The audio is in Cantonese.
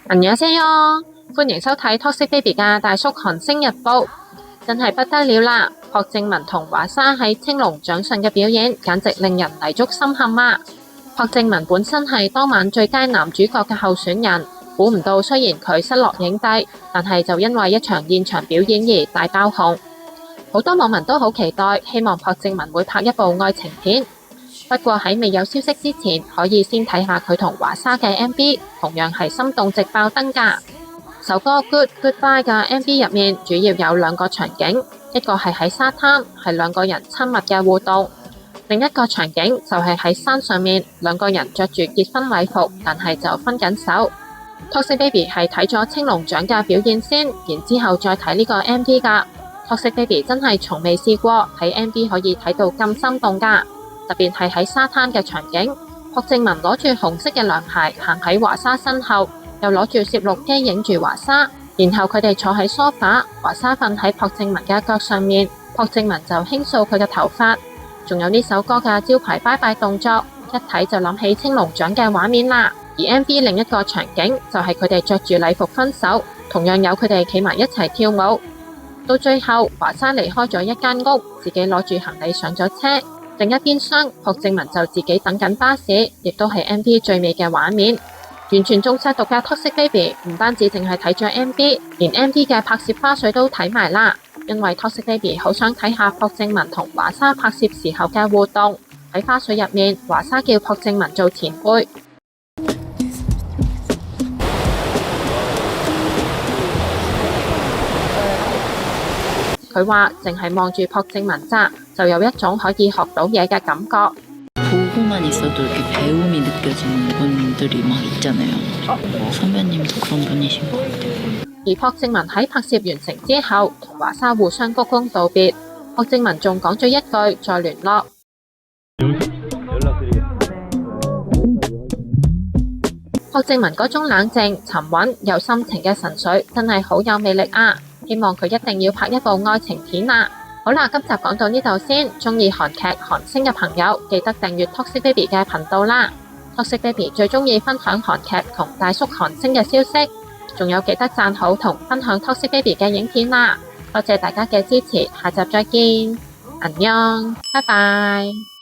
안녕하세요，歡迎收睇 Toxic Baby 嘅大叔韓星日報，真係不得了啦！朴正文同華莎喺青龍獎上嘅表演，簡直令人泥足深陷啊！朴正文本身係當晚最佳男主角嘅候選人，估唔到雖然佢失落影帝，但係就因為一場現場表演而大爆紅。好多網民都好期待，希望朴正文會拍一部愛情片。不過喺未有消息之前，可以先睇下佢同華莎嘅 MV， 同樣係心動直爆燈㗎。首歌 Good Goodbye 嘅 MV 入面，主要有兩個場景，一個係喺沙灘，係兩個人親密嘅互動；另一個場景就係喺山上面，兩個人着住結婚禮服，但係就分緊手。Toxic Baby 係睇咗青龍獎嘅表演先，然之後再睇呢個 MV 㗎。Toxic Baby 真係從未試過睇 MV 可以睇到咁心動㗎。特別係喺沙灘嘅場景，朴正文攞住紅色嘅涼鞋行喺華莎身後，又攞住攝錄機影住華莎，然後佢哋坐喺梳化，華莎瞓喺朴正文嘅腳上面，朴正文就輕掃佢嘅頭髮，仲有呢首歌嘅招牌拜拜動作，一睇就諗起青龍獎嘅畫面啦。而 MV 另一個場景就係佢哋着住禮服分手，同樣有佢哋企埋一齊跳舞。到最後，華莎離開咗一間屋，自己攞住行李上咗車。另一邊廂，朴正文就自己等緊巴士，亦都係 MV 最美嘅畫面。完全中晒毒嘅 Toxic Baby 唔單止淨係睇咗 MV， 連 MV 嘅拍攝花絮都睇埋啦。因為 Toxic Baby 好想睇下朴正文同華莎拍攝時候嘅互動。喺花絮入面，華莎叫朴正文做前輩。佢話淨係望住朴正文咋，就有一種可以學到嘢嘅感覺。而朴正文喺拍攝完成之後，同華莎互相鞠躬道別。朴正文仲講咗一句再聯絡。朴正文嗰種冷靜、沉穩、有心情嘅神髓，真係好有魅力啊！希望佢一定要拍一部愛情片啊！好啦，今集講到呢度先。鍾意韓劇、韓星嘅朋友，記得訂閱 Toxic Baby 嘅頻道啦。Toxic Baby 最鍾意分享韓劇同大叔韓星嘅消息，仲有記得讚好同分享 Toxic Baby 嘅影片啦。多謝大家嘅支持，下集再見，안녕，拜拜。